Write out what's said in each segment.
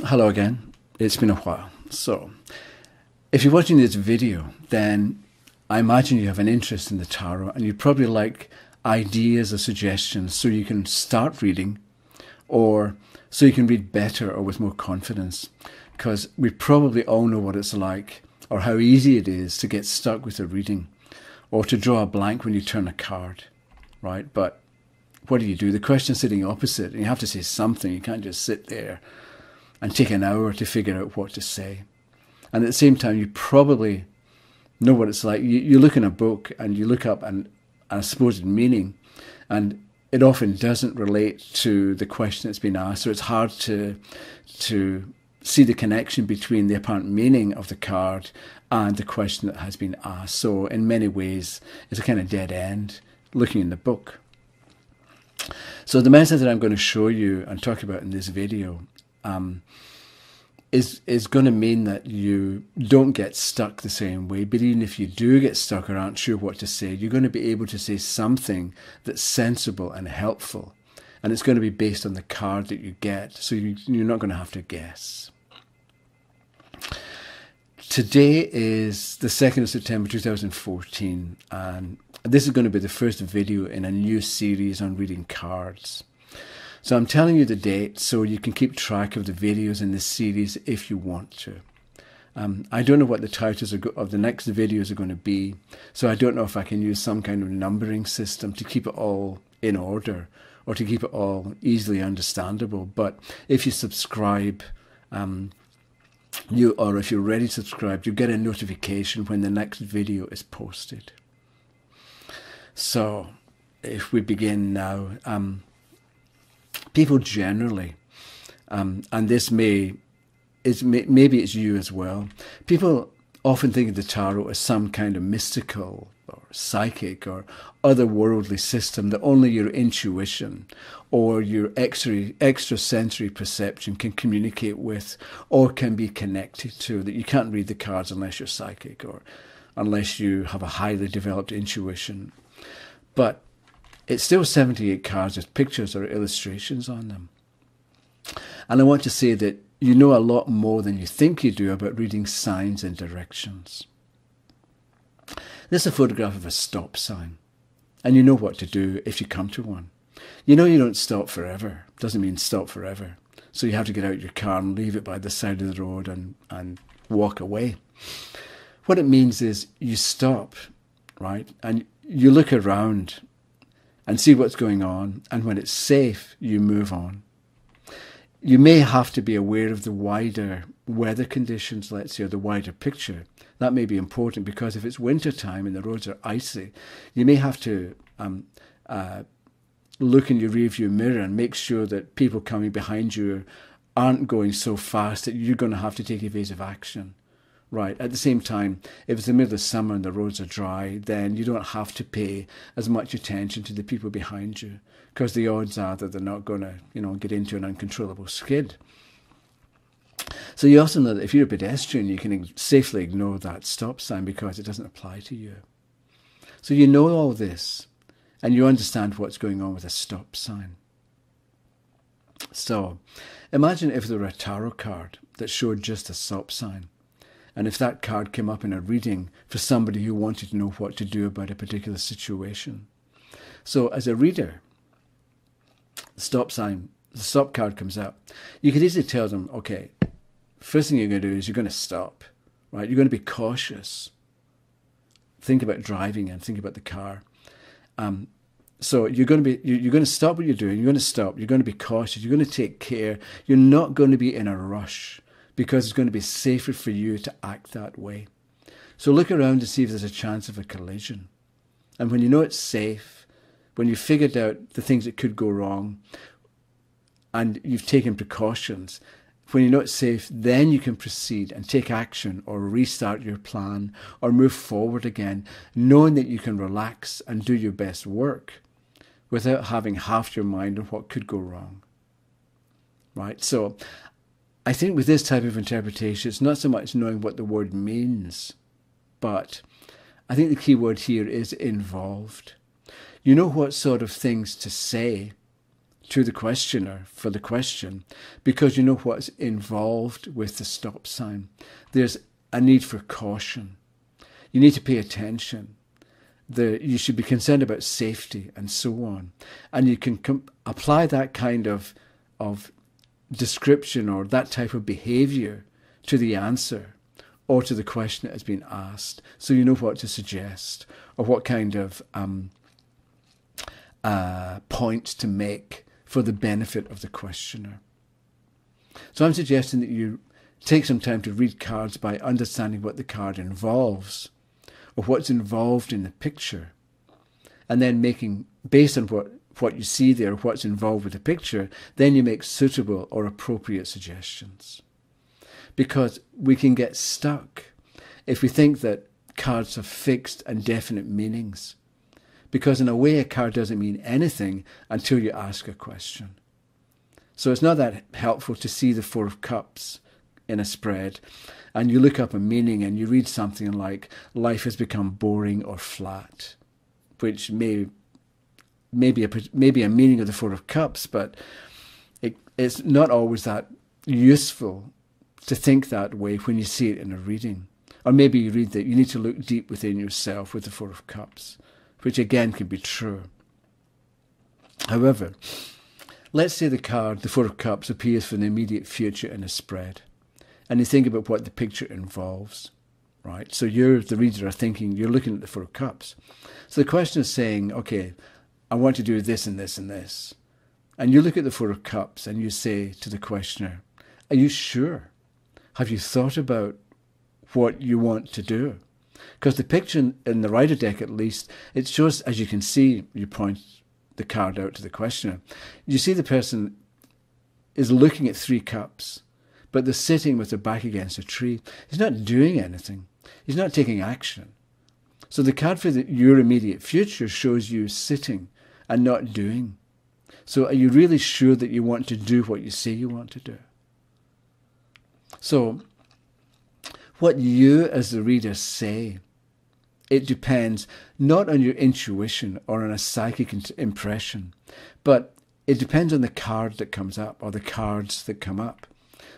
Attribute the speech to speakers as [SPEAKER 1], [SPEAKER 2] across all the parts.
[SPEAKER 1] Hello again. It's been a while. So, if you're watching this video, then I imagine you have an interest in the tarot and you probably like ideas or suggestions so you can start reading or so you can read better or with more confidence. Because we probably all know what it's like or how easy it is to get stuck with a reading or to draw a blank when you turn a card, right? But what do? The question's sitting opposite and you have to say something. You can't just sit there and take an hour to figure out what to say. And at the same time, you probably know what it's like. You look in a book and you look up a supposed meaning, and it often doesn't relate to the question that's been asked. So it's hard to see the connection between the apparent meaning of the card and the question that has been asked. So in many ways, it's a kind of dead end looking in the book. So the method that I'm going to show you and talk about in this video is going to mean that you don't get stuck the same way. But even if you do get stuck or aren't sure what to say, you're going to be able to say something that's sensible and helpful. And it's going to be based on the card that you get. So you're not going to have to guess. Today is the 2nd of September 2014. And this is going to be the first video in a new series on reading cards. So I'm telling you the date so you can keep track of the videos in this series if you want to. I don't know what the titles of the next videos are going to be, so I don't know if I can use some kind of numbering system to keep it all in order or to keep it all easily understandable. But if you subscribe, if you're ready to subscribe, you'll get a notification when the next video is posted. So if we begin now, people generally, and this maybe it's you as well, people often think of the tarot as some kind of mystical or psychic or otherworldly system that only your intuition or your extrasensory perception can communicate with or can be connected to, that you can't read the cards unless you're psychic or unless you have a highly developed intuition. But it's still 78 cards with pictures or illustrations on them. And I want to say that you know a lot more than you think you do about reading signs and directions. This is a photograph of a stop sign. And you know what to do if you come to one. You know you don't stop forever. Doesn't mean stop forever. So you have to get out your car and leave it by the side of the road and walk away. What it means is you stop, right? And you look around and see what's going on, and when it's safe, you move on. You may have to be aware of the wider weather conditions, let's say, or the wider picture. That may be important because if it's winter time and the roads are icy, you may have to look in your rearview mirror and make sure that people coming behind you aren't going so fast that you're going to have to take evasive action. Right. At the same time, if it's the middle of summer and the roads are dry, then you don't have to pay as much attention to the people behind you because the odds are that they're not going to, get into an uncontrollable skid. So you also know that if you're a pedestrian, you can safely ignore that stop sign because it doesn't apply to you. So you know all this and you understand what's going on with a stop sign. So imagine if there were a tarot card that showed just a stop sign. And if that card came up in a reading for somebody who wanted to know what to do about a particular situation. So as a reader, the stop card comes up. You could easily tell them, okay, first thing you're going to do is you're going to stop, right? You're going to be cautious. Think about driving and think about the car. So you're going to stop what you're doing. You're going to stop. You're going to be cautious. You're going to take care. You're not going to be in a rush, because it's going to be safer for you to act that way. So look around to see if there's a chance of a collision. And when you know it's safe, when you've figured out the things that could go wrong, and you've taken precautions, when you know it's safe, then you can proceed and take action or restart your plan or move forward again, knowing that you can relax and do your best work without having half your mind on what could go wrong. Right? So I think with this type of interpretation, it's not so much knowing what the word means, but I think the key word here is involved. You know what sort of things to say to the questioner for the question, because you know what's involved with the stop sign. There's a need for caution. You need to pay attention. You should be concerned about safety and so on. And you can apply that kind of description or that type of behaviour to the answer or to the question that has been asked, so you know what to suggest or what kind of points to make for the benefit of the questioner. So I'm suggesting that you take some time to read cards by understanding what the card involves or what's involved in the picture, and then making, based on what you see there, what's involved with the picture, then you make suitable or appropriate suggestions. Because we can get stuck if we think that cards have fixed and definite meanings. Because in a way, a card doesn't mean anything until you ask a question. So it's not that helpful to see the Four of Cups in a spread and you look up a meaning and you read something like, life has become boring or flat, which may be a meaning of the Four of Cups, but it's not always that useful to think that way when you see it in a reading. Or maybe you read that you need to look deep within yourself with the Four of Cups, which again can be true. However, let's say the card, the Four of Cups, appears for the immediate future in a spread, and you think about what the picture involves, right? So you're, the reader, are thinking, you're looking at the Four of Cups. So the question is saying, okay, I want to do this and this and this. And you look at the Four of Cups and you say to the questioner, are you sure? Have you thought about what you want to do? Because the picture in the Rider deck, at least, it shows, as you can see, you point the card out to the questioner, you see the person is looking at 3 cups, but they're sitting with their back against a tree. He's not doing anything. He's not taking action. So the card for your immediate future shows you sitting and not doing. So are you really sure that you want to do what you say you want to do? So what you as the reader say, it depends not on your intuition or on a psychic impression, but it depends on the card that comes up or the cards that come up.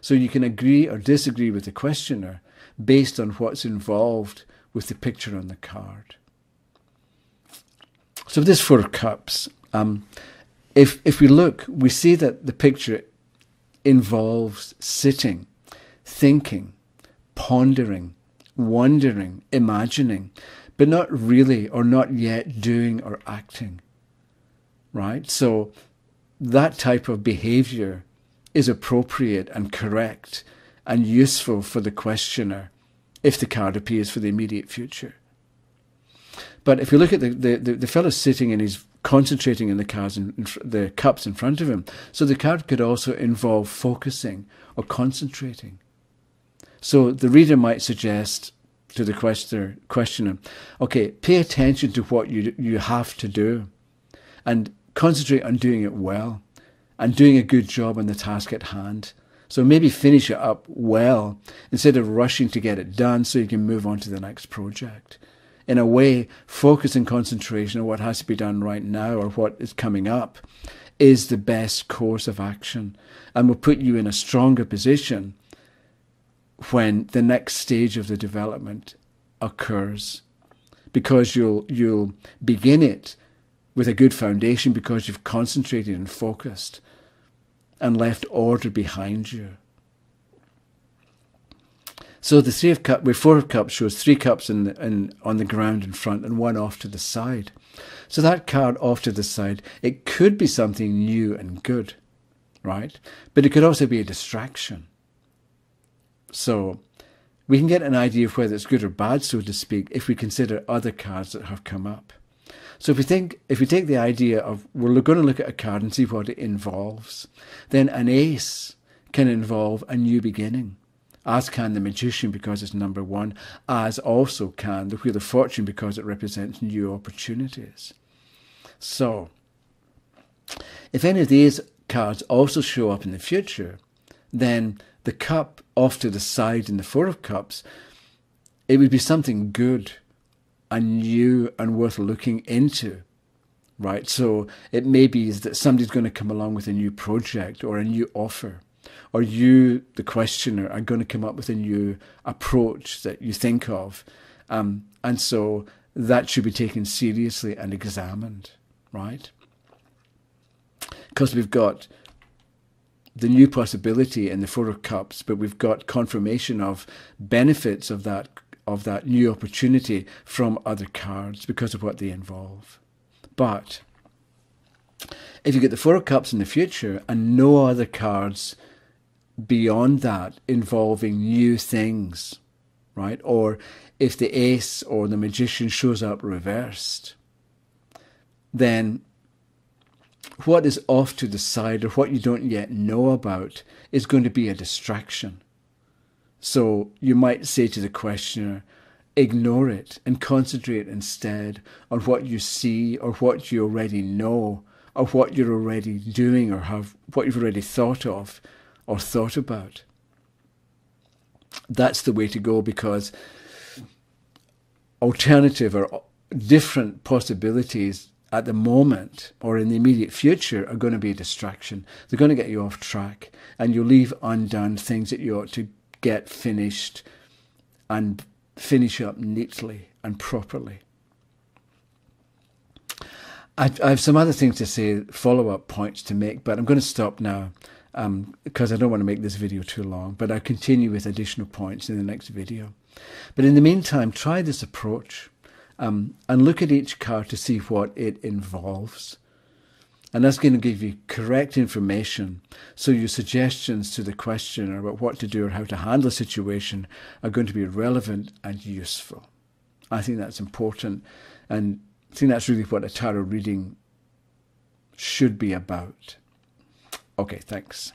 [SPEAKER 1] So you can agree or disagree with the questioner based on what's involved with the picture on the card. So this Four of Cups, if we look, we see that the picture involves sitting, thinking, pondering, wondering, imagining, but not really or not yet doing or acting, right? So that type of behavior is appropriate and correct and useful for the questioner if the card appears for the immediate future. But if you look at the fellow sitting and he's concentrating in the cards the cups in front of him, so the card could also involve focusing or concentrating. So the reader might suggest to the questioner, okay, pay attention to what you have to do and concentrate on doing it well and doing a good job on the task at hand. So maybe finish it up well instead of rushing to get it done so you can move on to the next project. In a way, focus and concentration on what has to be done right now or what is coming up is the best course of action and will put you in a stronger position when the next stage of the development occurs, because you'll begin it with a good foundation because you've concentrated and focused and left order behind you. So the Four of Cups shows 3 cups on the ground in front and 1 off to the side. So that card off to the side, it could be something new and good, right? But it could also be a distraction. So we can get an idea of whether it's good or bad, so to speak, if we consider other cards that have come up. So if we take the idea of we're going to look at a card and see what it involves, then an ace can involve a new beginning, as can the Magician because it's number 1, as also can the Wheel of Fortune because it represents new opportunities. So if any of these cards also show up in the future, then the cup off to the side in the Four of Cups, it would be something good and new and worth looking into right? So it may be that somebody's going to come along with a new project or a new offer, or you, the questioner, are going to come up with a new approach that you think of. And so that should be taken seriously and examined, right? Because we've got the new possibility in the Four of Cups, but we've got confirmation of benefits of that new opportunity from other cards because of what they involve. But if you get the Four of Cups in the future and no other cards beyond that involving new things, right? Or if the Ace or the Magician shows up reversed, then what is off to the side or what you don't yet know about is going to be a distraction. So you might say to the questioner, ignore it and concentrate instead on what you see or what you already know or what you're already doing or what you've already thought of or thought about. That's the way to go, because alternative or different possibilities at the moment or in the immediate future are going to be a distraction. They're going to get you off track, and you'll leave undone things that you ought to get finished and finish up neatly and properly. I have some other things to say, follow-up points to make, but I'm going to stop now because I don't want to make this video too long, but I'll continue with additional points in the next video. But in the meantime, try this approach and look at each card to see what it involves. And that's going to give you correct information, so your suggestions to the questioner about what to do or how to handle a situation are going to be relevant and useful. I think that's important, and I think that's really what a tarot reading should be about. Okay, thanks.